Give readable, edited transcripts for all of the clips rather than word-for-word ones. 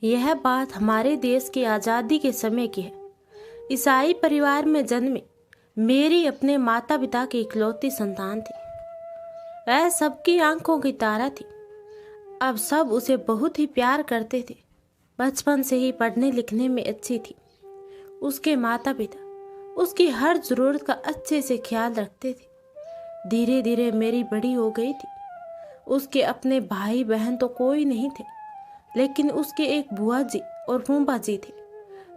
यह बात हमारे देश की आज़ादी के समय की है। ईसाई परिवार में जन्मी मेरी अपने माता पिता की इकलौती संतान थी। वह सबकी आंखों की तारा थी। अब सब उसे बहुत ही प्यार करते थे। बचपन से ही पढ़ने लिखने में अच्छी थी। उसके माता पिता उसकी हर जरूरत का अच्छे से ख्याल रखते थे। धीरे धीरे मेरी बड़ी हो गई थी। उसके अपने भाई बहन तो कोई नहीं थे, लेकिन उसके एक बुआ जी और फूफा जी थे।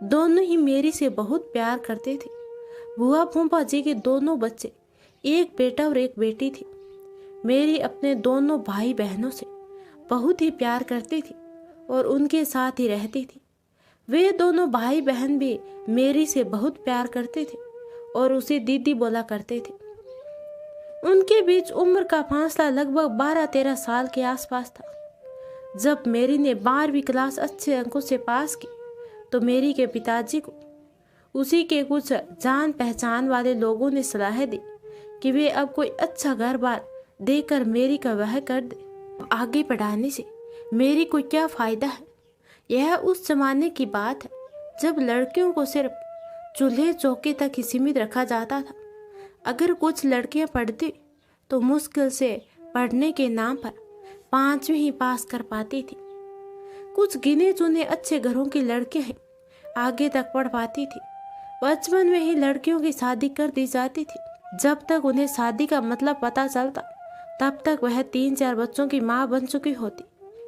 दोनों ही मेरी से बहुत प्यार करते थे। बुआ फूफा जी के दोनों बच्चे, एक बेटा और एक बेटी थी। मेरी अपने दोनों भाई बहनों से बहुत ही प्यार करती थी और उनके साथ ही रहती थी। वे दोनों भाई बहन भी मेरी से बहुत प्यार करते थे और उसे दीदी बोला करते थे। उनके बीच उम्र का फासला लगभग 12-13 साल के आसपास था। जब मेरी ने 12वीं क्लास अच्छे अंकों से पास की तो मेरी के पिताजी को उसी के कुछ जान पहचान वाले लोगों ने सलाह दी कि वे अब कोई अच्छा घर बार देकर मेरी का वह कर दे। आगे पढ़ाने से मेरी को क्या फायदा है। यह उस जमाने की बात है जब लड़कियों को सिर्फ चूल्हे चौके तक ही सीमित रखा जाता था। अगर कुछ लड़कियां पढ़ती तो मुश्किल से पढ़ने के नाम पर 5वीं ही पास कर पाती थी। कुछ गिने चुने अच्छे घरों की लड़कियां ही आगे तक पढ़ पाती थी। बचपन में ही लड़कियों की शादी कर दी जाती थी। जब तक उन्हें शादी का मतलब पता चलता तब तक वह 3-4 बच्चों की माँ बन चुकी होती।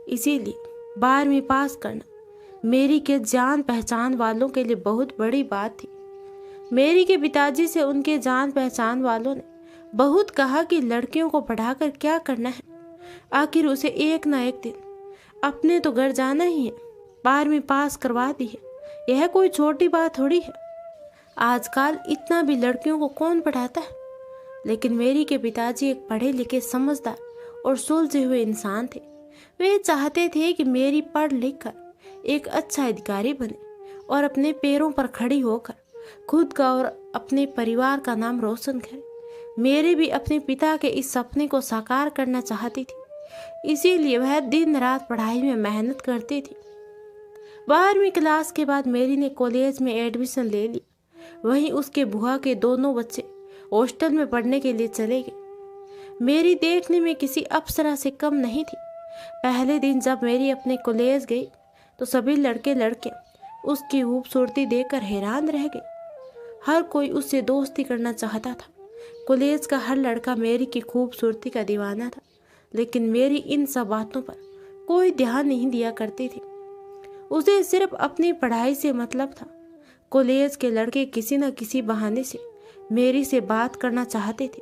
इसीलिए 12वीं पास करना मेरी के जान पहचान वालों के लिए बहुत बड़ी बात थी। मेरी के पिताजी से उनके जान पहचान वालों ने बहुत कहा कि लड़कियों को पढ़ाकर क्या करना है। आखिर उसे एक ना एक दिन अपने तो घर जाना ही है। 12वीं पास करवा दी है, यह कोई छोटी बात थोड़ी है। आजकल इतना भी लड़कियों को कौन पढ़ाता है। लेकिन मेरी के पिताजी एक पढ़े लिखे समझदार और सुलझे हुए इंसान थे। वे चाहते थे कि मेरी पढ़ लिख कर एक अच्छा अधिकारी बने और अपने पैरों पर खड़ी होकर खुद का और अपने परिवार का नाम रोशन करे। मेरी भी अपने पिता के इस सपने को साकार करना चाहती थी। इसीलिए वह दिन रात पढ़ाई में मेहनत करती थी। 12वीं क्लास के बाद मेरी ने कॉलेज में एडमिशन ले ली। वहीं उसके बुआ के दोनों बच्चे हॉस्टल में पढ़ने के लिए चले गए। मेरी देखने में किसी अप्सरा से कम नहीं थी। पहले दिन जब मेरी अपने कॉलेज गई तो सभी लड़के लड़कियां उसकी खूबसूरती देखकर हैरान रह गए। हर कोई उससे दोस्ती करना चाहता था। कॉलेज का हर लड़का मेरी की खूबसूरती का दीवाना था, लेकिन मेरी इन सब बातों पर कोई ध्यान नहीं दिया करती थी। उसे सिर्फ अपनी पढ़ाई से मतलब था। कॉलेज के लड़के किसी न किसी बहाने से मेरी से बात करना चाहते थे,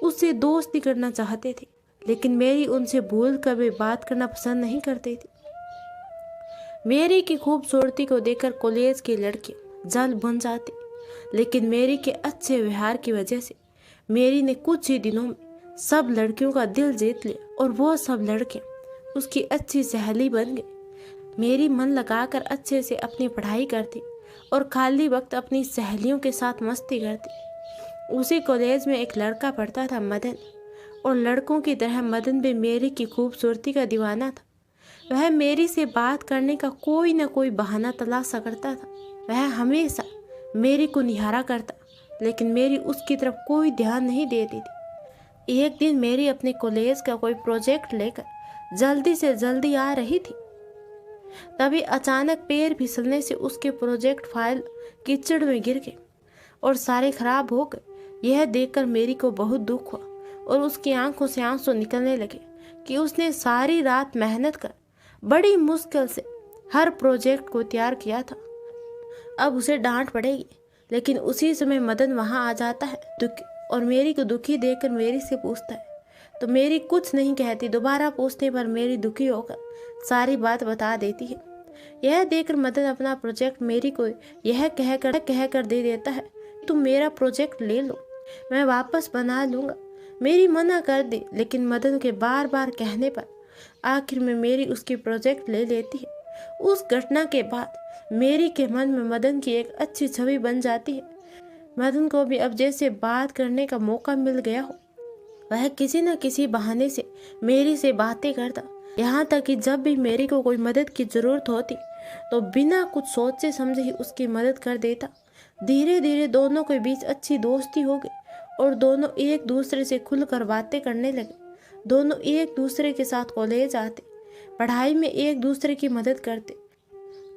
उससे दोस्ती करना चाहते थे, लेकिन मेरी उनसे भूल कर भी बात करना पसंद नहीं करती थी। मेरी की खूबसूरती को देखकर कॉलेज के लड़के जल बन जाते, लेकिन मेरी के अच्छे व्यवहार की वजह से मेरी ने कुछ ही दिनों में सब लड़कियों का दिल जीत लिया और वो सब लड़के उसकी अच्छी सहेली बन गए। मेरी मन लगाकर अच्छे से अपनी पढ़ाई करती और खाली वक्त अपनी सहेलियों के साथ मस्ती करती। उसी कॉलेज में एक लड़का पढ़ता था, मदन, और लड़कों की तरह मदन भी मेरी की खूबसूरती का दीवाना था। वह मेरी से बात करने का कोई न कोई बहाना तलाशा करता था। वह हमेशा मेरी को निहारा करता, लेकिन मेरी उसकी तरफ कोई ध्यान नहीं देती थी। एक दिन मेरी अपने कॉलेज का कोई प्रोजेक्ट लेकर जल्दी से जल्दी आ रही थी, तभी अचानक पैर फिसलने से उसके प्रोजेक्ट फाइल कीचड़ में गिर गए और सारे खराब हो गए। यह देखकर मेरी को बहुत दुख हुआ और उसकी आंखों से आंसू निकलने लगे कि उसने सारी रात मेहनत कर बड़ी मुश्किल से हर प्रोजेक्ट को तैयार किया था। अब उसे डांट पड़ेगी। लेकिन उसी समय मदन वहां आ जाता है और मेरी को दुखी देखकर मेरी से पूछता है, तो मेरी कुछ नहीं कहती। दोबारा पूछने पर मेरी दुखी होकर सारी बात बता देती है। यह देखकर मदन अपना प्रोजेक्ट मेरी को यह कहकर दे देता है, तुम मेरा प्रोजेक्ट ले लो, मैं वापस बना लूंगा। मेरी मना कर दी, लेकिन मदन के बार बार कहने पर आखिर में मेरी उसकी प्रोजेक्ट ले लेती है। उस घटना के बाद मेरी के मन में मदन की एक अच्छी छवि बन जाती है। मदन को भी अब जैसे बात करने का मौका मिल गया हो। वह किसी न किसी बहाने से मेरी से बातें करता, यहाँ तक कि जब भी मेरी को कोई मदद की जरूरत होती तो बिना कुछ सोचे समझे ही उसकी मदद कर देता। धीरे धीरे दोनों के बीच अच्छी दोस्ती हो गई और दोनों एक दूसरे से खुलकर बातें करने लगे। दोनों एक दूसरे के साथ कॉलेज आते, पढ़ाई में एक दूसरे की मदद करते,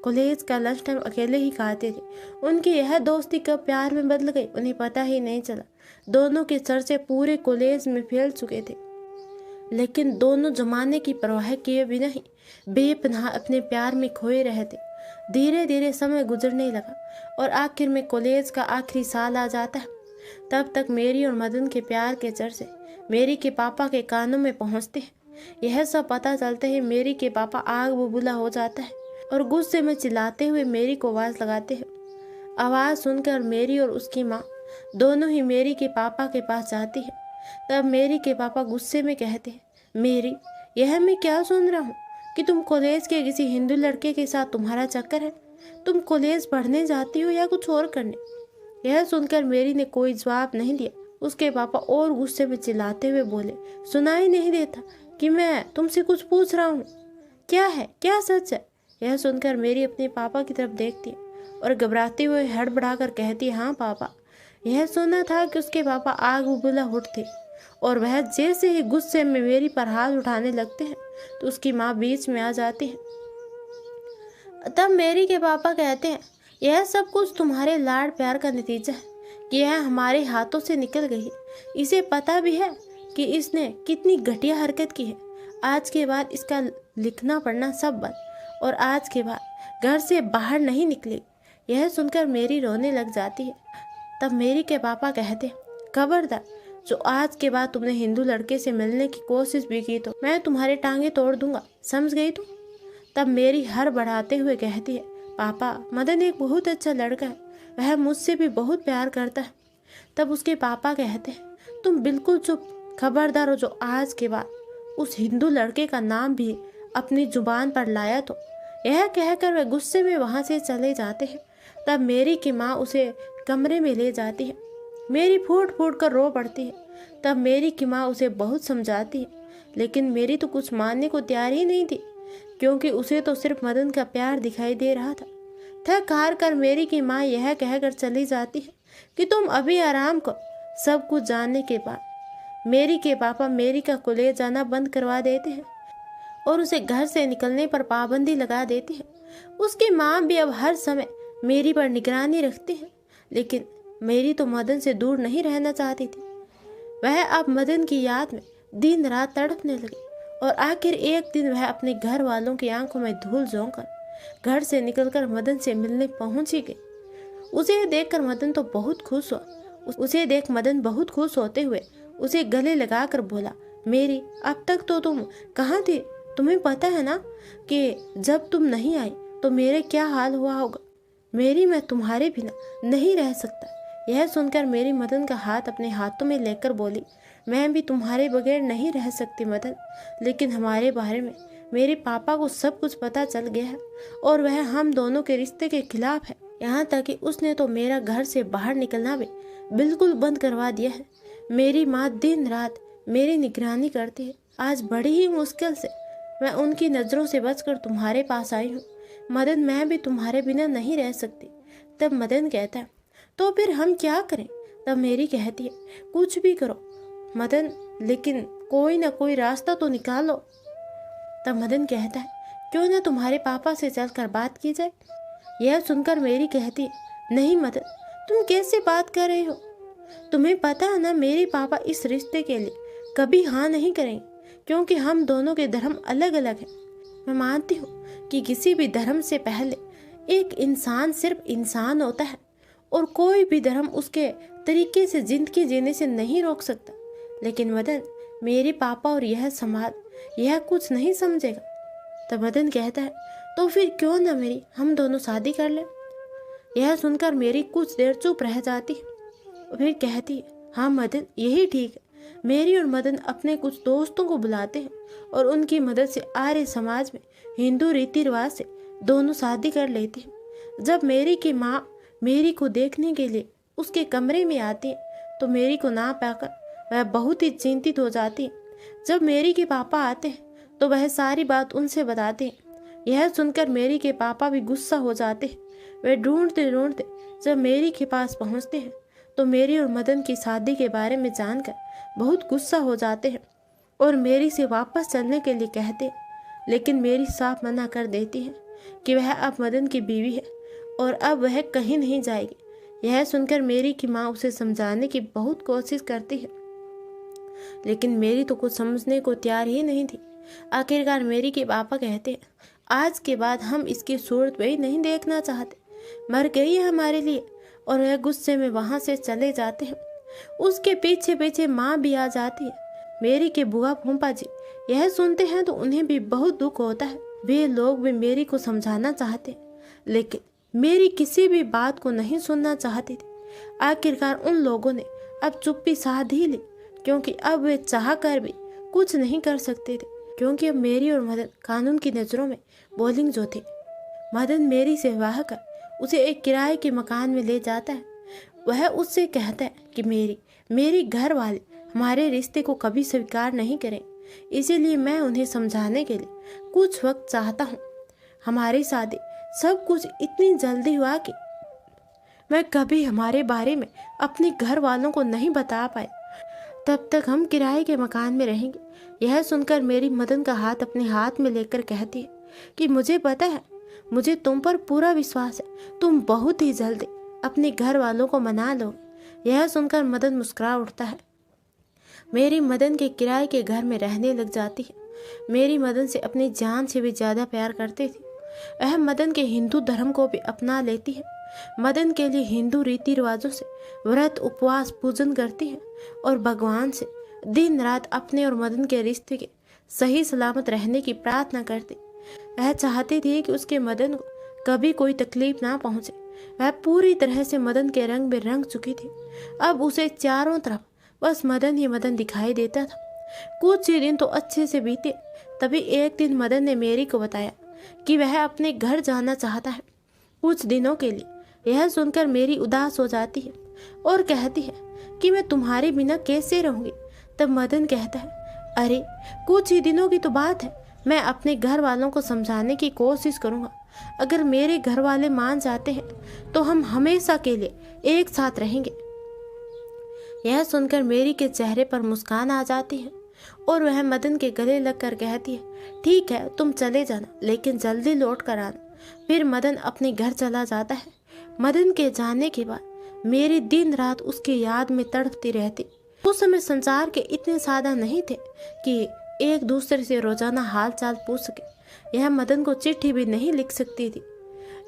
कॉलेज का लंच टाइम अकेले ही खाते थे। उनकी यह दोस्ती कब प्यार में बदल गई उन्हें पता ही नहीं चला। दोनों के चर्चे पूरे कॉलेज में फैल चुके थे, लेकिन दोनों जमाने की परवाह किए बिना ही बेपनाह अपने प्यार में खोए रहे थे। धीरे धीरे समय गुजरने लगा और आखिर में कॉलेज का आखिरी साल आ जाता है। तब तक मेरी और मदन के प्यार के चर्चे मेरी के पापा के कानों में पहुंचते हैं। यह सब पता चलते ही मेरी के पापा आग बबूला हो जाता है और गुस्से में चिल्लाते हुए मेरी को आवाज लगाते हैं। आवाज सुनकर मेरी और उसकी माँ दोनों ही मेरी के पापा के पास जाती है। तब मेरी के पापा गुस्से में कहते हैं, मेरी, यह मैं क्या सुन रहा हूँ कि तुम कॉलेज के किसी हिंदू लड़के के साथ तुम्हारा चक्कर है। तुम कॉलेज पढ़ने जाती हो या कुछ और करने। यह सुनकर मेरी ने कोई जवाब नहीं दिया। उसके पापा और गुस्से में चिल्लाते हुए बोले, सुनाई नहीं देता कि मैं तुमसे कुछ पूछ रहा हूँ? क्या है, क्या सच है? यह सुनकर मेरी अपने पापा की तरफ देखती है और घबराते हुए हड़बड़ाकर कहती है, हाँ पापा। यह सुना था कि उसके पापा आग बबूला उठते और वह जैसे ही गुस्से में मेरी पर हाथ उठाने लगते हैं तो उसकी माँ बीच में आ जाती है। तब मेरी के पापा कहते हैं, यह सब कुछ तुम्हारे लाड प्यार का नतीजा है कि यह हमारे हाथों से निकल गई है। इसे पता भी है कि इसने कितनी घटिया हरकत की है। आज के बाद इसका लिखना पढ़ना सब बंद और आज के बाद घर से बाहर नहीं निकलेगी। यह सुनकर मेरी रोने लग जाती है। तब मेरी के पापा कहते हैं, खबरदार, जो आज के बाद तुमने हिंदू लड़के से मिलने की कोशिश भी की तो मैं तुम्हारे टांगे तोड़ दूंगा, समझ गई तुम? तब मेरी हर बढ़ाते हुए कहती है, पापा, मदन एक बहुत अच्छा लड़का है, वह मुझसे भी बहुत प्यार करता है। तब उसके पापा कहते हैं, तुम बिल्कुल चुप, खबरदार हो जो आज के बाद उस हिंदू लड़के का नाम भी अपनी जुबान पर लाया तो। यह कहकर वह गुस्से में वहां से चले जाते हैं। तब मेरी की माँ उसे कमरे में ले जाती है। मेरी फूट फूट कर रो पड़ती है। तब मेरी की माँ उसे बहुत समझाती है, लेकिन मेरी तो कुछ मानने को तैयार ही नहीं थी, क्योंकि उसे तो सिर्फ मदन का प्यार दिखाई दे रहा था। थक हार कर मेरी की माँ यह कहकर चली जाती है कि तुम अभी आराम करो। सब कुछ जानने के बाद मेरी के पापा मेरी का कॉलेज जाना बंद करवा देते हैं और उसे घर से निकलने पर पाबंदी लगा देती है। उसकी माँ भी अब हर समय मेरी पर निगरानी रखती है, लेकिन मेरी तो मदन से दूर नहीं रहना चाहती थी। वह अब मदन की याद में दिन रात तड़पने लगी और आखिर एक दिन वह अपने घर वालों की आंखों में धूल झोंककर घर से निकलकर मदन से मिलने पहुंची गई। उसे देखकर मदन तो बहुत खुश हुआ। उसे देख मदन बहुत खुश होते हुए उसे गले लगाकर बोला, मेरी, अब तक तो तुम कहाँ थे? तुम्हें पता है ना कि जब तुम नहीं आई तो मेरे क्या हाल हुआ होगा। मेरी, मैं तुम्हारे बिना नहीं रह सकता। यह सुनकर मेरी मदन का हाथ अपने हाथों में लेकर बोली, मैं भी तुम्हारे बगैर नहीं रह सकती मदन, लेकिन हमारे बारे में मेरे पापा को सब कुछ पता चल गया है और वह हम दोनों के रिश्ते के खिलाफ है। यहाँ तक कि उसने तो मेरा घर से बाहर निकलना भी बिल्कुल बंद करवा दिया है। मेरी माँ दिन रात मेरी निगरानी करती है। आज बड़ी ही मुश्किल से मैं उनकी नज़रों से बचकर तुम्हारे पास आई हूँ। मदन, मैं भी तुम्हारे बिना नहीं रह सकती। तब मदन कहता है, तो फिर हम क्या करें? तब मेरी कहती है, कुछ भी करो मदन, लेकिन कोई ना कोई रास्ता तो निकालो। तब मदन कहता है, क्यों ना तुम्हारे पापा से चलकर बात की जाए। यह सुनकर मेरी कहती है, नहीं मदन, तुम कैसे बात कर रहे हो? तुम्हें पता है ना, मेरे पापा इस रिश्ते के लिए कभी हाँ नहीं करेंगे, क्योंकि हम दोनों के धर्म अलग अलग हैं। मैं मानती हूँ कि किसी भी धर्म से पहले एक इंसान सिर्फ इंसान होता है और कोई भी धर्म उसके तरीके से जिंदगी जीने से नहीं रोक सकता। लेकिन मदन, मेरे पापा और यह समाज यह कुछ नहीं समझेगा। तब मदन कहता है, तो फिर क्यों ना मेरी हम दोनों शादी कर लें। यह सुनकर मेरी कुछ देर चुप रह जाती है और फिर कहती है, हाँ मदन, यही ठीक है। मेरी और मदन अपने कुछ दोस्तों को बुलाते हैं और उनकी मदद से आर्य समाज में हिंदू रीति रिवाज से दोनों शादी कर लेते हैं। जब मेरी की माँ मेरी को देखने के लिए उसके कमरे में आती है तो मेरी को ना पाकर वह बहुत ही चिंतित हो जाती है। जब मेरी के पापा आते हैं तो वह सारी बात उनसे बताते हैं। यह सुनकर मेरी के पापा भी गुस्सा हो जाते हैं। वे ढूंढते ढूंढते जब मेरी के पास पहुंचते हैं तो मेरी और मदन की शादी के बारे में जानकर बहुत गुस्सा हो जाते हैं और मेरी से वापस चलने के लिए कहते हैं। लेकिन मेरी साफ मना कर देती है कि वह अब मदन की बीवी है और अब वह कहीं नहीं जाएगी। यह सुनकर मेरी की माँ उसे समझाने की बहुत कोशिश करती है, लेकिन मेरी तो कुछ समझने को तैयार ही नहीं थी। आखिरकार मेरी के पापा कहते हैं, आज के बाद हम इसकी सूरत भी नहीं देखना चाहते, मर गई है हमारे लिए। और वह गुस्से में वहां से चले जाते हैं। उसके पीछे पीछे माँ भी आ जाती है। मेरी के बुआ फूफा जी यह सुनते हैं तो उन्हें भी बहुत दुख होता है। वे लोग भी मेरी को समझाना चाहते हैं, लेकिन मेरी किसी भी बात को नहीं सुनना चाहती थी। आखिरकार उन लोगों ने अब चुप्पी साध ही ली, क्योंकि अब वे चाह कर भी कुछ नहीं कर सकते थे, क्योंकि अब मेरी और मदन कानून की नज़रों में बोलिंग जो थे। मदन मेरी से विवाह कर उसे एक किराए के मकान में ले जाता है। वह उससे कहता है कि मेरी घर वाले हमारे रिश्ते को कभी स्वीकार नहीं करें, इसीलिए मैं उन्हें समझाने के लिए कुछ वक्त चाहता हूँ। हमारी शादी सब कुछ इतनी जल्दी हुआ कि मैं कभी हमारे बारे में अपने घर वालों को नहीं बता पाए। तब तक हम किराए के मकान में रहेंगे। यह सुनकर मेरी मदन का हाथ अपने हाथ में लेकर कहती है कि मुझे पता है, मुझे तुम पर पूरा विश्वास है, तुम बहुत ही जल्दी अपने घर वालों को मना लोगे। यह सुनकर मदन मुस्कुरा उठता है। मेरी मदन के किराए के घर में रहने लग जाती है। मेरी मदन से अपनी जान से भी ज्यादा प्यार करती थी। वह मदन के हिंदू धर्म को भी अपना लेती है। मदन के लिए हिंदू रीति रिवाजों से व्रत उपवास पूजन करती है और भगवान से दिन रात अपने और मदन के रिश्ते के सही सलामत रहने की प्रार्थना करती। वह चाहती थी कि उसके मदन को कभी कोई तकलीफ ना पहुंचे। वह पूरी तरह से मदन के रंग में रंग चुकी थी। अब उसे चारों तरफ बस मदन ही मदन दिखाई देता था। कुछ ही दिन तो अच्छे से बीते, तभी एक दिन मदन ने मेरी को बताया कि वह अपने घर जाना चाहता है कुछ दिनों के लिए। यह सुनकर मेरी उदास हो जाती है और कहती है कि मैं तुम्हारे बिना कैसे रहूंगी। तब मदन कहता है, अरे कुछ ही दिनों की तो बात है, मैं अपने घर वालों को समझाने की कोशिश करूंगा। अगर मेरे घर वाले मान जाते हैं तो हम हमेशा के लिए एक साथ रहेंगे। यह सुनकर मेरी के चेहरे पर मुस्कान आ जाती है और वह मदन के गले लगकर कहती है, ठीक है तुम चले जाना, लेकिन जल्दी लौट कर आना। फिर मदन अपने घर चला जाता है। मदन के जाने के बाद मेरी दिन रात उसकी याद में तड़पती रहती। उस समय संसार के इतने साधन नहीं थे कि एक दूसरे से रोजाना हाल चाल पूछ सके। यह मदन को चिट्ठी भी नहीं लिख सकती थी,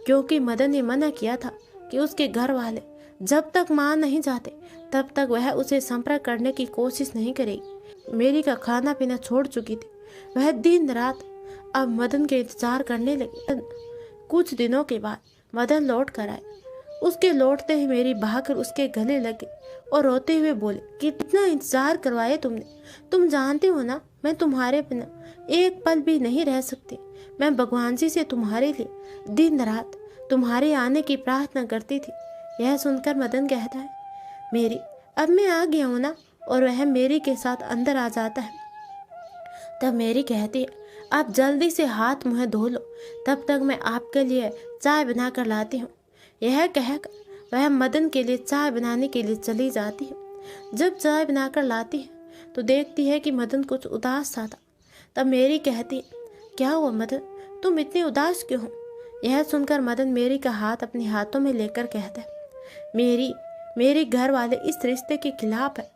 क्योंकि मदन ने मना किया था कि उसके घर वाले जब तक मान नहीं जाते तब तक वह उसे संपर्क करने की कोशिश नहीं करेगी। मेरी का खाना पीना छोड़ चुकी थी। वह दिन रात अब मदन के इंतजार करने लगी। कुछ दिनों के बाद मदन लौट कर आए। उसके लौटते ही मेरी भागकर उसके गले लगे और रोते हुए बोले, कितना इंतजार करवाए तुमने। तुम जानते हो ना, मैं तुम्हारे बिना एक पल भी नहीं रह सकती। मैं भगवान जी से तुम्हारे लिए दिन रात तुम्हारे आने की प्रार्थना करती थी। यह सुनकर मदन कहता है, मेरी अब मैं आ गया हूँ ना, और वह मेरी के साथ अंदर आ जाता है। तब मेरी कहती है, आप जल्दी से हाथ मुँह धो लो, तब तक मैं आपके लिए चाय बना कर लाती हूँ। यह कहकर वह मदन के लिए चाय बनाने के लिए चली जाती है। जब चाय बनाकर लाती है तो देखती है कि मदन कुछ उदास सा था। तब मेरी कहती है, क्या हुआ मदन, तुम इतने उदास क्यों हो। यह सुनकर मदन मेरी का हाथ अपने हाथों में लेकर कहता है, मेरे घर वाले इस रिश्ते के खिलाफ है।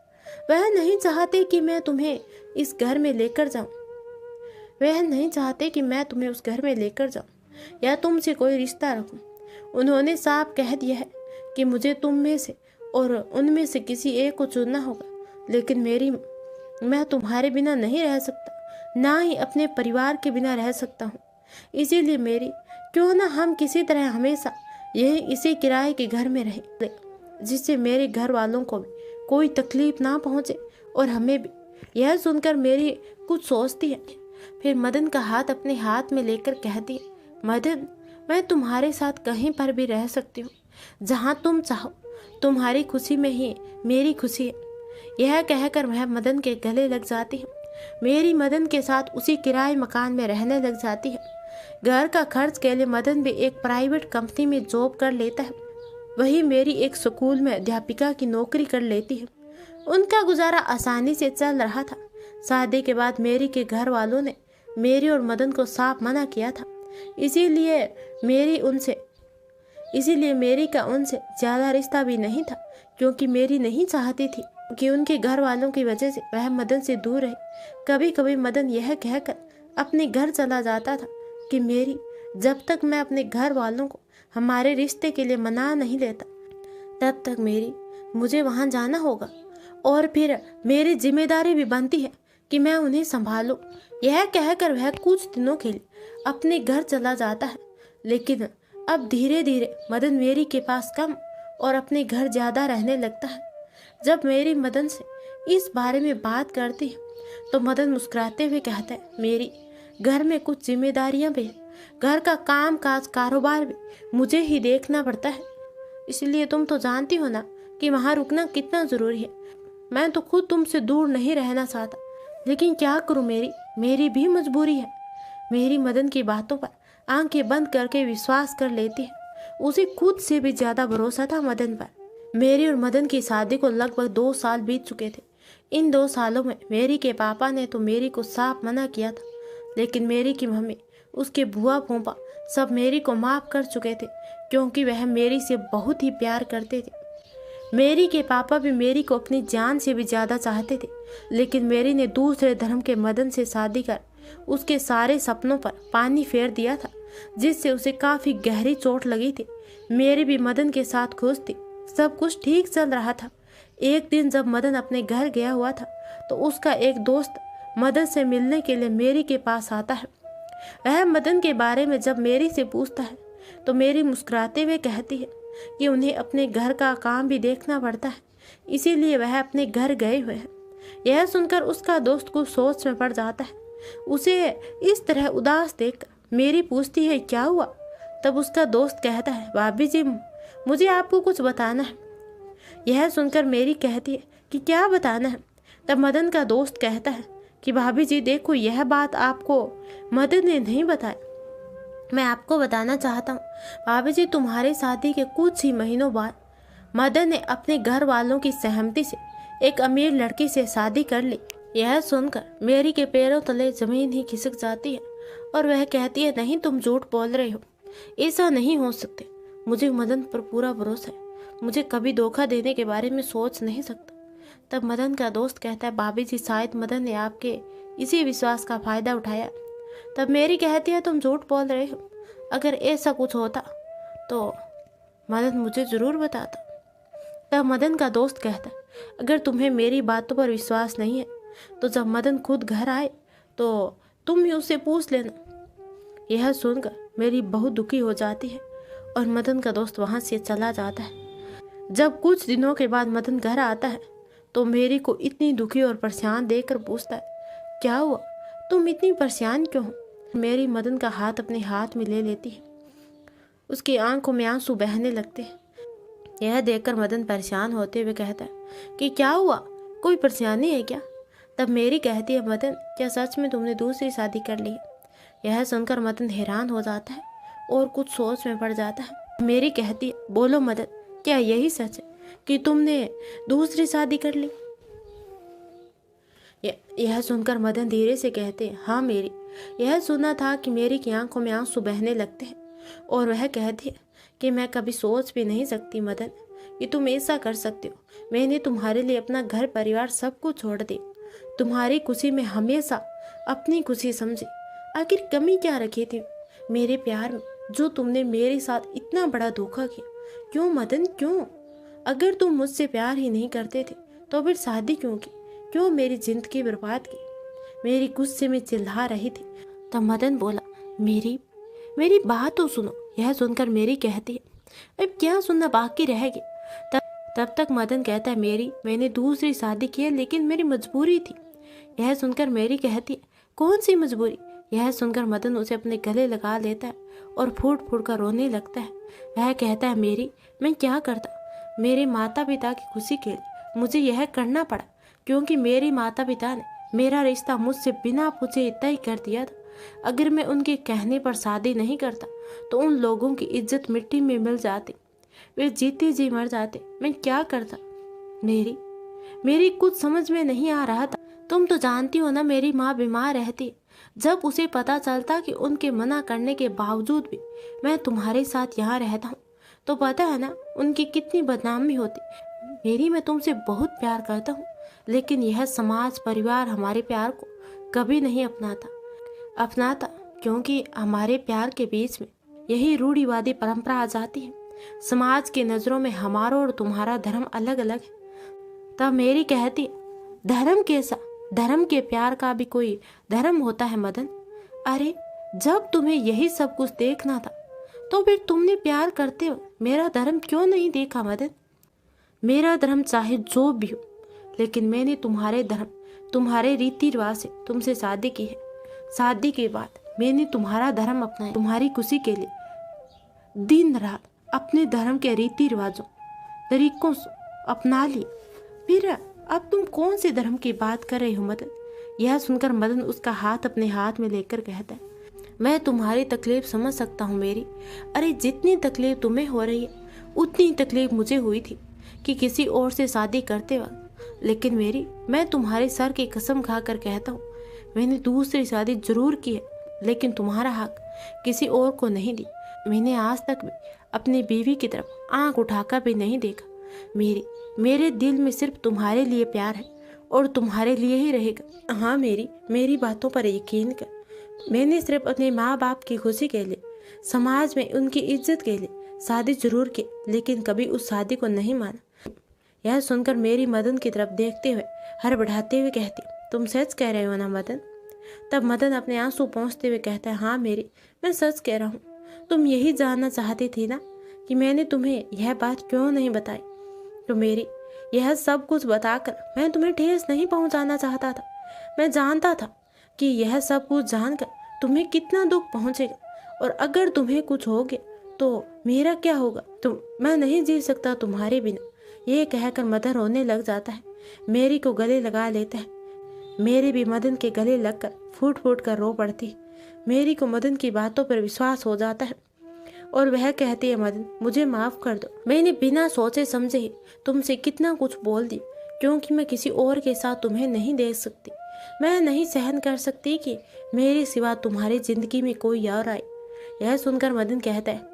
वह नहीं चाहते कि मैं तुम्हें इस घर में लेकर जाऊं। वह नहीं चाहते कि मैं तुम्हें उस घर में लेकर जाऊं या तुमसे कोई रिश्ता रखूं। उन्होंने साफ कह दिया है कि मुझे तुम में से और उनमें से किसी एक को चुनना होगा। लेकिन मैं तुम्हारे बिना नहीं रह सकता, ना ही अपने परिवार के बिना रह सकता हूँ। इसीलिए क्यों ना हम किसी तरह हमेशा यही इसी किराए के घर में रहें, जिससे मेरे घर वालों को भी कोई तकलीफ ना पहुँचे और हमें भी। यह सुनकर मेरी कुछ सोचती है, फिर मदन का हाथ अपने हाथ में लेकर कहती है, मदन मैं तुम्हारे साथ कहीं पर भी रह सकती हूँ, जहाँ तुम चाहो। तुम्हारी खुशी में ही मेरी खुशी है। यह कहकर वह मदन के गले लग जाती है मेरी मदन के साथ उसी किराए मकान में रहने लग जाती है। घर का खर्च के लिए मदन भी एक प्राइवेट कंपनी में जॉब कर लेता है। वही मेरी एक स्कूल में अध्यापिका की नौकरी कर लेती है। उनका गुजारा आसानी से चल रहा था। शादी के बाद मेरी के घर वालों ने मेरी और मदन को साफ मना किया था। इसीलिए मेरी का उनसे ज़्यादा रिश्ता भी नहीं था, क्योंकि मेरी नहीं चाहती थी कि उनके घर वालों की वजह से वह मदन से दूर रहे। कभी कभी मदन यह कहकर अपने घर चला जाता था कि मेरी, जब तक मैं अपने घर वालों को हमारे रिश्ते के लिए मना नहीं लेता, तब तक मुझे वहाँ जाना होगा, और फिर मेरी जिम्मेदारी भी बनती है कि मैं उन्हें संभालूं। यह कहकर वह कुछ दिनों के लिए अपने घर चला जाता है। लेकिन अब धीरे धीरे मदन मेरी के पास कम और अपने घर ज़्यादा रहने लगता है। जब मेरी मदन से इस बारे में बात करती है तो मदन मुस्कुराते हुए कहता है, मेरी, घर में कुछ जिम्मेदारियां भी हैं। घर का काम काज कारोबार भी मुझे ही देखना पड़ता है, इसलिए तुम तो जानती हो ना कि वहाँ रुकना कितना ज़रूरी है। मैं तो खुद तुमसे दूर नहीं रहना चाहता, लेकिन क्या करूँ, मेरी भी मजबूरी है। मेरी मदन की बातों पर आंखें बंद करके विश्वास कर लेती है। उसे खुद से भी ज़्यादा भरोसा था मदन पर। मेरी और मदन की शादी को लगभग 2 साल बीत चुके थे। इन 2 सालों में मेरी के पापा ने तो मेरी को साफ मना किया था, लेकिन मेरी की मम्मी, उसके बुआ फूफा सब मेरी को माफ़ कर चुके थे, क्योंकि वह मेरी से बहुत ही प्यार करते थे। मेरी के पापा भी मेरी को अपनी जान से भी ज़्यादा चाहते थे, लेकिन मेरी ने दूसरे धर्म के मदन से शादी कर उसके सारे सपनों पर पानी फेर दिया था, जिससे उसे काफ़ी गहरी चोट लगी थी। मेरी भी मदन के साथ खुश थी, सब कुछ ठीक चल रहा था। एक दिन जब मदन अपने घर गया हुआ था तो उसका एक दोस्त मदन से मिलने के लिए मेरी के पास आता है। वह मदन के बारे में जब मेरी से पूछता है तो मेरी मुस्कुराते हुए कहती है कि उन्हें अपने घर का काम भी देखना पड़ता है, इसीलिए वह अपने घर गए हुए हैं। यह सुनकर उसका दोस्त कुछ सोच में पड़ जाता है। उसे इस तरह उदास देखकर मेरी पूछती है, क्या हुआ? तब उसका दोस्त कहता है, भाभी जी, मुझे आपको कुछ बताना है। यह सुनकर मेरी कहती है कि क्या बताना है? तब मदन का दोस्त कहता है कि भाभी जी देखो, यह बात आपको मदन ने नहीं बताया, मैं आपको बताना चाहता हूँ। भाभी जी, तुम्हारे शादी के कुछ ही महीनों बाद मदन ने अपने घर वालों की सहमति से एक अमीर लड़की से शादी कर ली। यह सुनकर मेरी के पैरों तले जमीन ही खिसक जाती है और वह कहती है, नहीं, तुम झूठ बोल रहे हो, ऐसा नहीं हो सकते। मुझे मदन पर पूरा भरोसा है, मुझे कभी धोखा देने के बारे में सोच नहीं सकता। तब मदन का दोस्त कहता है, भाभी जी, शायद मदन ने आपके इसी विश्वास का फायदा उठाया। तब मेरी कहती है, तुम झूठ बोल रहे हो, अगर ऐसा कुछ होता तो मदन मुझे ज़रूर बताता। तब मदन का दोस्त कहता है, अगर तुम्हें मेरी बातों पर विश्वास नहीं है तो जब मदन खुद घर आए तो तुम ही उससे पूछ लेना। यह सुनकर मेरी बहुत दुखी हो जाती है और मदन का दोस्त वहाँ से चला जाता है। जब कुछ दिनों के बाद मदन घर आता है तो मेरी को इतनी दुखी और परेशान देखकर पूछता है, क्या हुआ, तुम इतनी परेशान क्यों हो? मेरी मदन का हाथ अपने हाथ में ले लेती है, उसकी आंखों में आंसू बहने लगते हैं। यह देखकर मदन परेशान होते हुए कहता है कि क्या हुआ, कोई परेशानी है क्या? तब मेरी कहती है, मदन, क्या सच में तुमने दूसरी शादी कर ली? यह सुनकर मदन हैरान हो जाता है और कुछ सोच में पड़ जाता है। मेरी कहती है, बोलो मदन, क्या यही सच है कि तुमने दूसरी शादी कर ली? यह सुनकर मदन धीरे से कहते हैं, हाँ मेरी। यह सुना था कि मेरी की आंखों में आंसू बहने लगते हैं और वह कहती है कि मैं कभी सोच भी नहीं सकती मदन कि तुम ऐसा कर सकते हो। मैंने तुम्हारे लिए अपना घर परिवार सब कुछ छोड़ दिया, तुम्हारी खुशी में हमेशा अपनी खुशी समझी। आखिर कमी क्या रखी थी मेरे प्यार में जो तुमने मेरे साथ इतना बड़ा धोखा किया? क्यों मदन, क्यों? अगर तुम मुझसे प्यार ही नहीं करते थे तो फिर शादी क्यों की? क्यों मेरी जिंदगी बर्बाद की? मेरी गुस्से में चिल्ला रही थी। तब मदन बोला, मेरी बात तो सुनो। यह सुनकर मेरी कहती है, अब क्या सुनना बाकी रह गया? तब तक मदन कहता है, मैंने दूसरी शादी की है, लेकिन मेरी मजबूरी थी। यह सुनकर मेरी कहती है, कौन सी मजबूरी? यह सुनकर मदन उसे अपने गले लगा लेता है और फूट फूट कर रोने लगता है। वह कहता है, मैं क्या करता? मेरे माता पिता की खुशी के लिए मुझे यह करना पड़ा, क्योंकि मेरे माता पिता ने मेरा रिश्ता मुझसे बिना पूछे तय कर दिया था। अगर मैं उनके कहने पर शादी नहीं करता तो उन लोगों की इज्जत मिट्टी में मिल जाती, वे जीते जी मर जाते। मैं क्या करता? मेरी कुछ समझ में नहीं आ रहा था। तुम तो जानती हो ना, मेरी माँ बीमार रहती। जब उसे पता चलता कि उनके मना करने के बावजूद भी मैं तुम्हारे साथ यहाँ रहता हूँ, तो पता है ना उनकी कितनी बदनामी होती। मैं तुमसे बहुत प्यार करता हूँ, लेकिन यह समाज परिवार हमारे प्यार को कभी नहीं अपनाता क्योंकि हमारे प्यार के बीच में यही रूढ़िवादी परंपरा आ जाती है। समाज की नज़रों में हमारा और तुम्हारा धर्म अलग अलग है। तब मेरी कहती, धर्म कैसा? धर्म के प्यार का भी कोई धर्म होता है मदन। अरे जब तुम्हें यही सब कुछ देखना था तो फिर तुमने प्यार करते हो मेरा धर्म क्यों नहीं देखा मदन? मेरा धर्म चाहे जो भी हो, लेकिन मैंने तुम्हारे धर्म, तुम्हारे रीति रिवाज से तुमसे शादी की है। शादी के बाद मैंने तुम्हारा धर्म अपनाया, तुम्हारी खुशी के लिए दिन रात अपने धर्म के रीति रिवाजों तरीकों से अपना लिया। फिर अब तुम कौन से धर्म की बात कर रहे हो मदन? यह सुनकर मदन उसका हाथ अपने हाथ में लेकर कहता है, मैं तुम्हारी तकलीफ समझ सकता हूँ मेरी। अरे जितनी तकलीफ तुम्हें हो रही है उतनी तकलीफ मुझे हुई थी कि किसी और से शादी करते वक्त। लेकिन मैं तुम्हारे सर की कसम खाकर कहता हूँ, मैंने दूसरी शादी जरूर की है, लेकिन तुम्हारा हक किसी और को नहीं दी। मैंने आज तक भी अपनी बीवी की तरफ आंख उठाकर भी नहीं देखा। मेरे दिल में सिर्फ तुम्हारे लिए प्यार है और तुम्हारे लिए ही रहेगा। हाँ, मेरी बातों पर यकीन कर। मैंने सिर्फ अपने माँ बाप की खुशी के लिए, समाज में उनकी इज्जत के लिए शादी जरूर की, लेकिन कभी उस शादी को नहीं माना। यह सुनकर मेरी मदन की तरफ देखते हुए हड़बड़ाते हुए कहती, तुम सच कह रहे हो ना मदन? तब मदन अपने आंसू पोंछते हुए कहता है, हाँ मैं सच कह रहा हूँ। तुम यही जानना चाहती थी ना कि मैंने तुम्हें यह बात क्यों नहीं बताई? तो यह सब कुछ बताकर मैं तुम्हें ठेस नहीं पहुंचाना चाहता था। मैं जानता था कि यह सब कुछ जानकर तुम्हें कितना दुख पहुंचेगा, और अगर तुम्हें कुछ हो गया तो मेरा क्या होगा? मैं नहीं जी सकता तुम्हारे बिना। ये कहकर मदन रोने लग जाता है, मेरी को गले लगा लेता है। मेरी भी मदन के गले लगकर फूट फूट कर रो पड़ती है। मेरी को मदन की बातों पर विश्वास हो जाता है और वह कहती है, मदन मुझे माफ कर दो। मैंने बिना सोचे समझे ही तुमसे कितना कुछ बोल दी, क्योंकि मैं किसी और के साथ तुम्हें नहीं देख सकती। मैं नहीं सहन कर सकती कि मेरे सिवा तुम्हारी जिंदगी में कोई और आए। यह सुनकर मदन कहता है,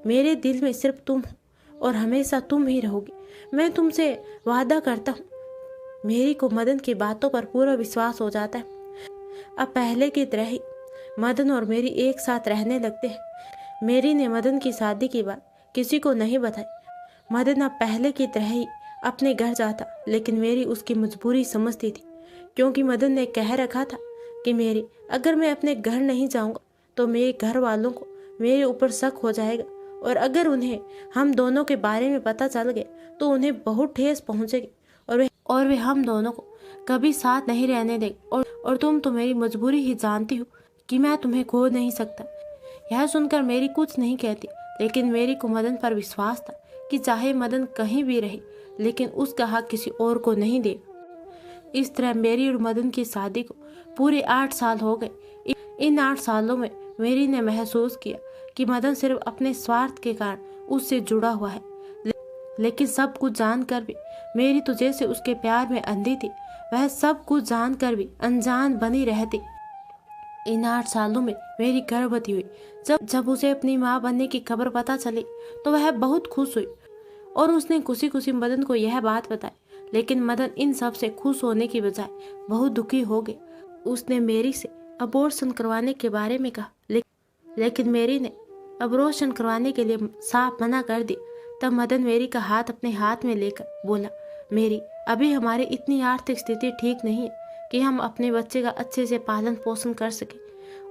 मेरे दिल में सिर्फ तुम हो और हमेशा तुम ही रहोगी। मैं तुमसे वादा करता हूँ। मेरी को मदन की बातों पर पूरा विश्वास हो जाता है। अब पहले की तरह ही मदन और मेरी एक साथ रहने लगते हैं। मेरी ने मदन की शादी की बात किसी को नहीं बताई। मदन अब पहले की तरह ही अपने घर जाता, लेकिन मेरी उसकी मजबूरी समझती थी, क्योंकि मदन ने कह रखा था कि अगर मैं अपने घर नहीं जाऊंगा तो मेरे घर वालों को मेरे ऊपर शक हो जाएगा, और अगर उन्हें हम दोनों के बारे में पता चल गया तो उन्हें बहुत ठेस पहुंचेगी, और वे हम दोनों को कभी साथ नहीं रहने देंगे। और तुम तो मेरी मजबूरी ही जानती हो कि मैं तुम्हें खो नहीं सकता। यह सुनकर मेरी कुछ नहीं कहती, लेकिन मेरी को मदन पर विश्वास था कि चाहे मदन कहीं भी रहे, लेकिन उसका हक किसी और को नहीं देगा। इस तरह मेरी और मदन की शादी को पूरे 8 साल हो गए। इन 8 सालों में मेरी ने महसूस किया कि मदन सिर्फ अपने स्वार्थ के कारण उससे जुड़ा हुआ है, लेकिन सब कुछ जानकर भी मेरी तो जैसे उसके प्यार में अंधी थी, वह सब कुछ जानकर भी अनजान बनी रहती। इन 8 सालों में मेरी गर्भवती हुई। जब उसे अपनी माँ बनने की खबर पता चली तो वह बहुत खुश हुई और उसने खुशी खुशी मदन को यह बात बताई। लेकिन मदन इन सब से खुश होने की बजाय बहुत दुखी हो गया। उसने मेरी से अबॉर्शन करवाने के बारे में कहा, लेकिन मेरी ने अबॉर्शन करवाने के लिए साफ मना कर दी। तब मदन मेरी का हाथ अपने हाथ में लेकर बोला, अभी हमारी इतनी आर्थिक स्थिति ठीक नहीं है कि हम अपने बच्चे का अच्छे से पालन पोषण कर सके,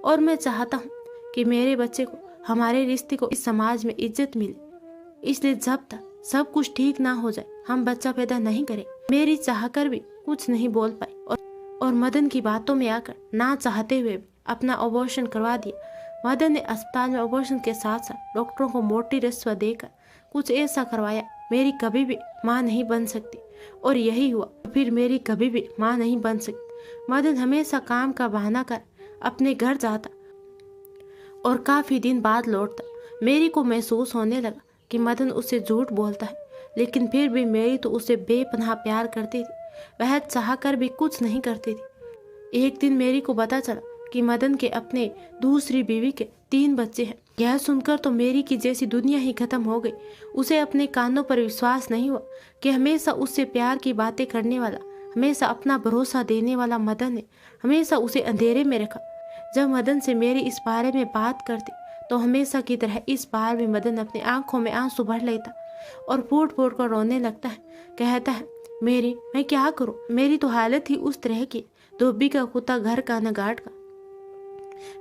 और मैं चाहता हूँ कि मेरे बच्चे को हमारे रिश्ते को इस समाज में इज्जत मिले। इसलिए जब तक सब कुछ ठीक ना हो जाए हम बच्चा पैदा नहीं करें। मेरी चाहकर भी कुछ नहीं बोल पाई और मदन की बातों में आकर ना चाहते हुए भी अपना अबॉर्शन करवा दिया। मदन ने अस्पताल में अबॉर्शन के साथ साथ डॉक्टरों को मोटी रिश्वत देकर कुछ ऐसा करवाया मेरी कभी भी माँ नहीं बन सकती, और यही हुआ। फिर मेरी कभी भी माँ नहीं बन सकती। मदन हमेशा काम का बहाना कर अपने घर जाता और काफी दिन बाद लौटता। मेरी को महसूस होने लगा कि मदन उससे झूठ बोलता है, लेकिन फिर भी मेरी तो उसे बेपनाह प्यार करती थी। वह चाह कर भी कुछ नहीं करती थी। एक दिन मेरी को पता चला कि मदन के अपने दूसरी बीवी के 3 बच्चे हैं। यह सुनकर तो मेरी की जैसी दुनिया ही खत्म हो गई। उसे अपने कानों पर विश्वास नहीं हुआ कि हमेशा उससे प्यार की बातें करने वाला, हमेशा अपना भरोसा देने वाला मदन ने हमेशा उसे अंधेरे में रखा। जब मदन से मेरी इस बारे में बात करती तो हमेशा की तरह इस बार भी मदन अपनी आंखों में आंसू भर लेता और फूट फूट कर रोने लगता है। कहता है, मेरी मैं क्या करूं, मेरी तो हालत ही उस तरह की, धोबी का कुत्ता घर का न घाट का।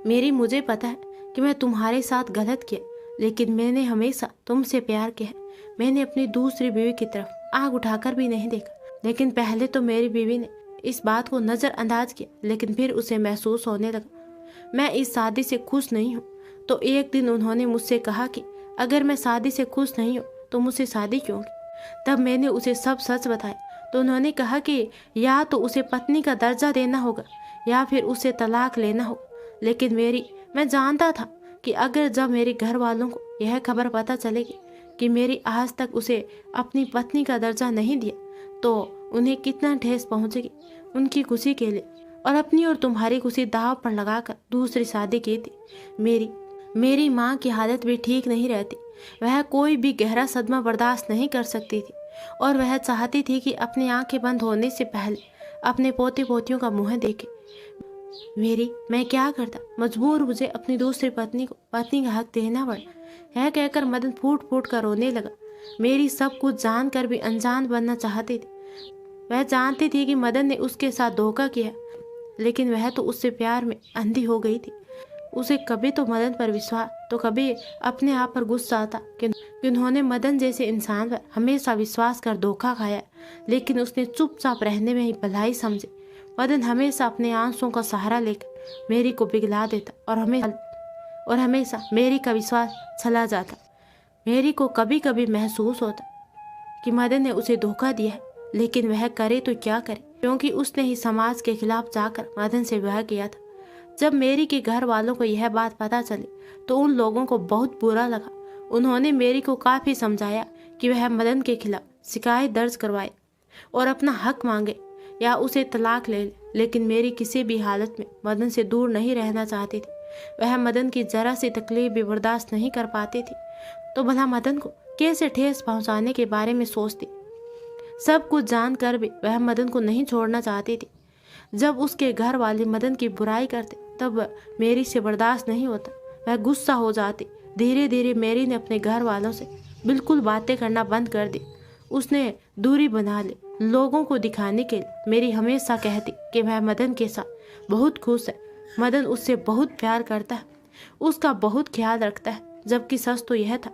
मेरी मुझे पता है कि मैं तुम्हारे साथ गलत किया, लेकिन मैंने हमेशा तुमसे प्यार किया है। मैंने अपनी दूसरी बीवी की तरफ आग उठाकर भी नहीं देखा, लेकिन पहले तो मेरी बीवी ने इस बात को नजरअंदाज किया, लेकिन फिर उसे महसूस होने लगा मैं इस शादी से खुश नहीं हूँ। तो एक दिन उन्होंने मुझसे कहा कि अगर मैं शादी से खुश नहीं हूँ तो मुझसे शादी क्यों की। तब मैंने उसे सब सच बताया तो उन्होंने कहा कि या तो उसे पत्नी का दर्जा देना होगा या फिर उसे तलाक लेना होगा। लेकिन मैं जानता था कि अगर जब मेरे घर वालों को यह खबर पता चलेगी कि मेरी आज तक उसे अपनी पत्नी का दर्जा नहीं दिया तो उन्हें कितना ठेस पहुंचेगी। उनकी खुशी के लिए और अपनी और तुम्हारी खुशी दांव पर लगाकर दूसरी शादी की थी। मेरी माँ की हालत भी ठीक नहीं रहती। वह कोई भी गहरा सदमा बर्दाश्त नहीं कर सकती थी और वह चाहती थी कि अपनी आंखें बंद होने से पहले अपने पोते पोतियों का मुंह देखे। मैं क्या करता, मजबूर मुझे अपनी दूसरी पत्नी को पत्नी का हक देना पड़ा। यह कहकर मदन फूट फूट कर रोने लगा। मेरी सब कुछ जानकर भी अनजान बनना चाहती थी। वह जानती थी कि मदन ने उसके साथ धोखा किया, लेकिन वह तो उससे प्यार में अंधी हो गई थी। उसे कभी तो मदन पर विश्वास तो कभी अपने आप पर गुस्सा आता कि उन्होंने मदन जैसे इंसान पर हमेशा विश्वास कर धोखा खाया, लेकिन उसने चुपचाप रहने में ही भलाई समझे। मदन हमेशा अपने आंसुओं का सहारा लेकर मेरी को पिघला देता और हमेशा मेरी का विश्वास चला जाता। मेरी को कभी कभी महसूस होता कि मदन ने उसे धोखा दिया है, लेकिन वह करे तो क्या करे, क्योंकि उसने ही समाज के खिलाफ जाकर मदन से विवाह किया था। जब मेरी के घर वालों को यह बात पता चली तो उन लोगों को बहुत बुरा लगा। उन्होंने मेरी को काफी समझाया कि वह मदन के खिलाफ शिकायत दर्ज करवाए और अपना हक मांगे या उसे तलाक ले, लेकिन मेरी किसी भी हालत में मदन से दूर नहीं रहना चाहती थी। वह मदन की जरा सी तकलीफ भी बर्दाश्त नहीं कर पाती थी, तो भला मदन को कैसे ठेस पहुंचाने के बारे में सोचती। सब कुछ जानकर भी वह मदन को नहीं छोड़ना चाहती थी। जब उसके घर वाले मदन की बुराई करते तब मेरी से बर्दाश्त नहीं होता, वह गुस्सा हो जाती। धीरे धीरे मेरी ने अपने घर वालों से बिल्कुल बातें करना बंद कर दी। उसने दूरी बना ली। लोगों को दिखाने के लिए मेरी हमेशा कहती कि वह मदन के साथ बहुत खुश है, मदन उससे बहुत प्यार करता है, उसका बहुत ख्याल रखता है, जबकि सच तो यह था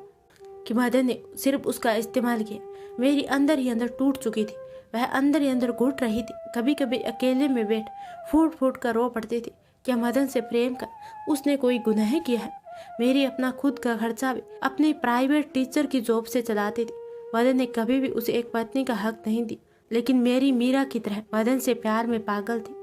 कि मदन ने सिर्फ उसका इस्तेमाल किया। मेरी अंदर ही अंदर टूट चुकी थी, वह अंदर ही अंदर घुट रही थी। कभी कभी अकेले में बैठ फूट फूट कर रो पड़ती थी। क्या मदन से प्रेम कर उसने कोई गुनाह किया है? मेरी अपना खुद का खर्चा भी अपनी प्राइवेट टीचर की जॉब से चलाती थी। मदन ने कभी भी उसे एक पत्नी का हक नहीं दी, लेकिन मेरी मीरा की तरह मदन से प्यार में पागल थी।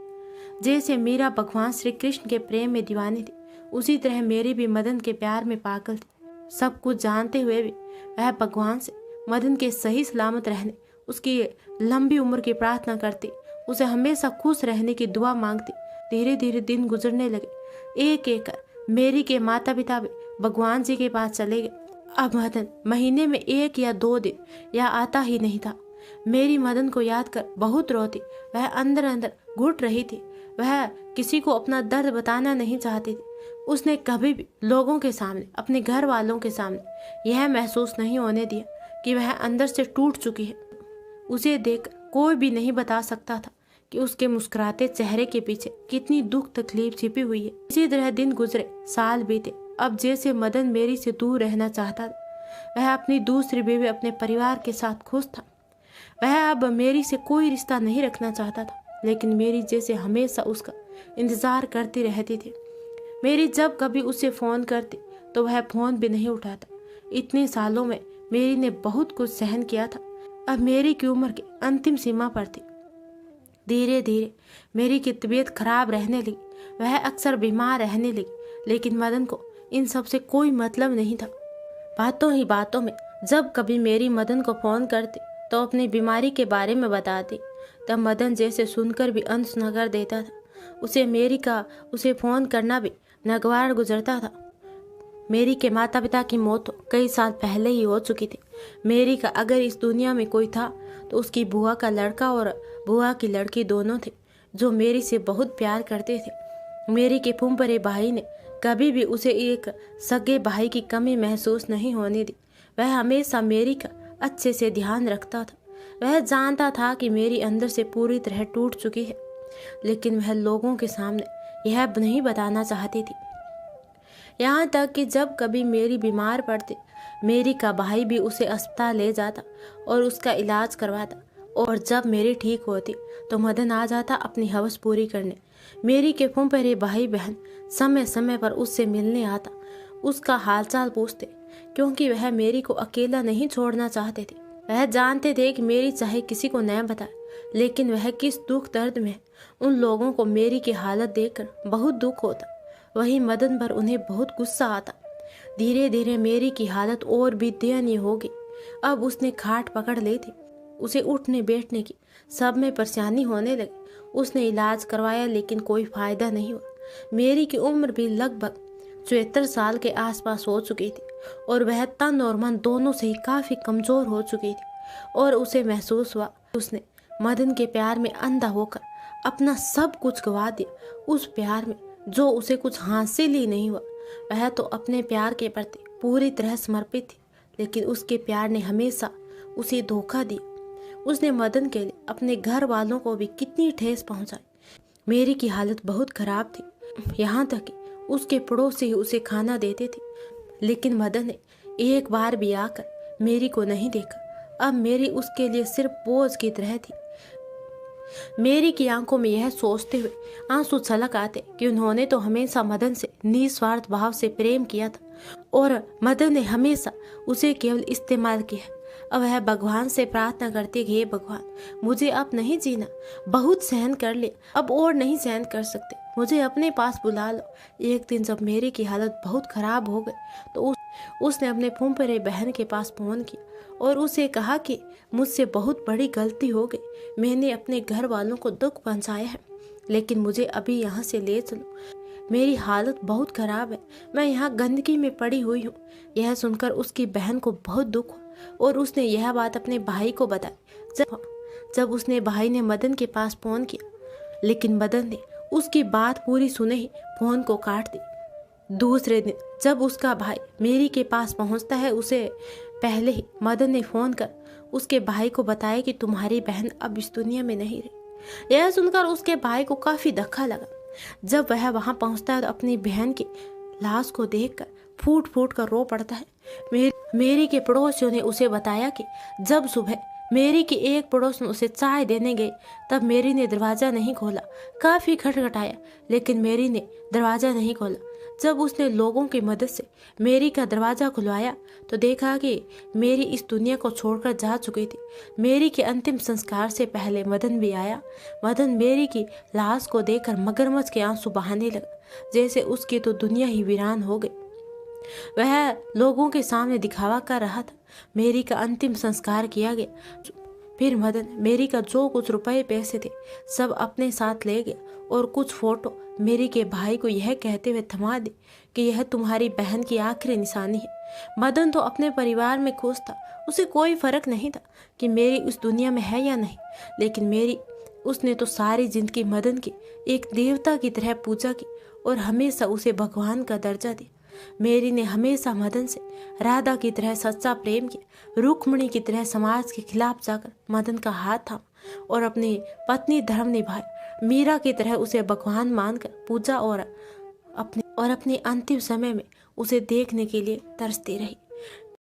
जैसे मीरा भगवान श्री कृष्ण के प्रेम में दीवानी थी, उसी तरह मेरी भी मदन के प्यार में पागल थी। सब कुछ जानते हुए भी वह भगवान से मदन के सही सलामत रहने, उसकी लंबी उम्र की प्रार्थना करती, उसे हमेशा खुश रहने की दुआ मांगती। धीरे धीरे दिन गुजरने लगे। एक एक कर मेरी के माता पिता भी भगवान जी के पास चले गए। अब मदन महीने में 1 या 2 दिन या आता ही नहीं था। मेरी मदन को याद कर बहुत रोती, वह अंदर अंदर घुट रही थी। वह किसी को अपना दर्द बताना नहीं चाहती थी। उसने कभी भी लोगों के सामने, अपने घर वालों के सामने यह महसूस नहीं होने दिया कि वह अंदर से टूट चुकी है। उसे देख कोई भी नहीं बता सकता था कि उसके मुस्कुराते चेहरे के पीछे कितनी दुख तकलीफ छिपी हुई है। इसी तरह दिन गुजरे, साल बीते। अब जैसे मदन मेरी से दूर रहना चाहता था। वह अपनी दूसरी बीवी, अपने परिवार के साथ खुश था। वह अब मेरी से कोई रिश्ता नहीं रखना चाहता था, लेकिन मेरी जैसे हमेशा उसका इंतजार करती रहती थी। मेरी जब कभी उसे फोन करती तो वह फोन भी नहीं उठाता। इतने सालों में मेरी ने बहुत कुछ सहन किया था। अब मेरी की उम्र की अंतिम सीमा पर थी। धीरे धीरे मेरी की तबीयत खराब रहने लगी। वह अक्सर बीमार रहने लगी, लेकिन मदन को इन सब से कोई मतलब नहीं था। बातों ही बातों में जब कभी मेरी मदन को फ़ोन करती तो अपनी बीमारी के बारे में बताती, तब मदन जैसे सुनकर भी अनसुना कर देता था। उसे मेरी का उसे फ़ोन करना भी नागवार गुजरता था। मेरी के माता पिता की मौत तो कई साल पहले ही हो चुकी थी। मेरी का अगर इस दुनिया में कोई था तो उसकी बुआ का लड़का और बुआ की लड़की दोनों थे, जो मेरी से बहुत प्यार करते थे। मेरी के फुम्परे भाई ने कभी भी उसे एक सगे भाई की कमी महसूस नहीं होने दी। वह हमेशा मेरी का अच्छे से ध्यान रखता था। वह जानता था कि मेरी अंदर से पूरी तरह टूट चुकी है, लेकिन वह लोगों के सामने यह नहीं बताना चाहती थी। यहाँ तक कि जब कभी मेरी बीमार पड़ती, मेरी का भाई भी उसे अस्पताल ले जाता और उसका इलाज करवाता, और जब मेरी ठीक होती तो मदन आ जाता अपनी हवस पूरी करने। मेरी के फुम्परे भाई बहन समय समय पर उससे मिलने आता, उसका हालचाल पूछते, क्योंकि वह मेरी को अकेला नहीं छोड़ना चाहते थे। वह जानते थे कि मेरी चाहे किसी को न बताए, लेकिन वह किस दुख दर्द में है। उन लोगों को मेरी की हालत देखकर बहुत दुख होता, वही मदन पर उन्हें बहुत गुस्सा आता। धीरे धीरे मेरी की हालत और भी दयनीय हो गई। अब उसने खाट पकड़ ली थी, उसे उठने बैठने की सब में परेशानी होने लगी। उसने इलाज करवाया, लेकिन कोई फायदा नहीं हुआ। मेरी की उम्र भी लगभग 74 साल के आसपास हो चुकी थी और वह तन और मन दोनों से ही काफी कमजोर हो चुकी थी, और उसे महसूस हुआ उसने मदन के प्यार में अंधा होकर अपना सब कुछ गवा दिया। उस प्यार में जो उसे कुछ हासिल ही नहीं हुआ। वह तो अपने प्यार के प्रति पूरी तरह समर्पित थी, लेकिन उसके प्यार ने हमेशा उसे धोखा दिया। उसने मदन के लिए अपने घर वालों को भी कितनी ठेस पहुंचाई। मेरी की हालत बहुत खराब थी, यहाँ तक कि उसके पड़ोसी ही उसे खाना देते थे, लेकिन मदन ने एक बार भी आकर मेरी को नहीं देखा। अब मेरी उसके लिए सिर्फ बोझ की तरह थी। मेरी की आंखों में यह सोचते हुए आंसू छलक आते कि उन्होंने तो हमेशा मदन से निस्वार्थ भाव से प्रेम किया था, और मदन ने हमेशा उसे केवल इस्तेमाल किया। अब वह भगवान से प्रार्थना करती कि हे भगवान, मुझे अब नहीं जीना, बहुत सहन कर लिया, अब और नहीं सहन कर सकते, मुझे अपने पास बुला लो। एक दिन जब मेरी की हालत बहुत खराब हो गई तो उसने अपने फुम्परे बहन के पास फोन किया और उसे कहा कि मुझसे बहुत बड़ी गलती हो गई, मैंने अपने घर वालों को दुख पहुंचाया है, लेकिन मुझे अभी यहाँ से ले चलो, मेरी हालत बहुत खराब है, मैं यहाँ गंदगी में पड़ी हुई हूँ। यह सुनकर उसकी बहन को बहुत दुख हुआ और उसने यह बात अपने भाई को बताई। जब उसने भाई ने मदन के पास फोन किया, लेकिन मदन ने उसकी बात पूरी सुने ही फोन को काट दी। दूसरे दिन जब उसका भाई मेरी के पास पहुंचता है, उसे पहले ही मदन ने फोन कर उसके भाई को बताया कि तुम्हारी बहन अब इस दुनिया में नहीं रही। यह सुनकर उसके भाई को काफी धक्का लगा। जब वह वहां पहुंचता है तो अपनी बहन की लाश को देखकर फूट फूट कर रो पड़ता है। मेरी के पड़ोसियों ने उसे बताया कि जब सुबह मेरी की एक पड़ोस में उसे चाय देने गई, तब मेरी ने दरवाजा नहीं खोला। काफी खटखटाया, लेकिन मेरी ने दरवाजा नहीं खोला। जब उसने लोगों की मदद से मेरी का दरवाजा खुलवाया तो देखा कि मेरी इस दुनिया को छोड़कर जा चुकी थी। मेरी के अंतिम संस्कार से पहले मदन भी आया। मदन मेरी की लाश को देखकर मगरमच्छ के आंसू बहाने लगा, जैसे उसकी तो दुनिया ही वीरान हो गई। वह लोगों के सामने दिखावा कर रहा था। मेरी का अंतिम संस्कार किया गया। फिर मदन मेरी का जो कुछ रुपए पैसे थे सब अपने साथ ले गया और कुछ फोटो मेरी के भाई को यह कहते हुए थमा दे कि यह तुम्हारी बहन की आखिरी निशानी है। मदन तो अपने परिवार में खुश था, उसे कोई फर्क नहीं था कि मेरी उस दुनिया में है या नहीं, लेकिन मेरी उसने तो सारी जिंदगी मदन की एक देवता की तरह पूजा की और हमेशा उसे भगवान का दर्जा दिया। मेरी ने हमेशा मदन से राधा की तरह सच्चा प्रेम किया। रुक्मणी की तरह समाज के खिलाफ जाकर मदन का हाथ थामा और अपनी पत्नी धर्म निभाया। मीरा की तरह उसे भगवान मानकर पूजा और अपने अंतिम समय में उसे देखने के लिए तरसती रही।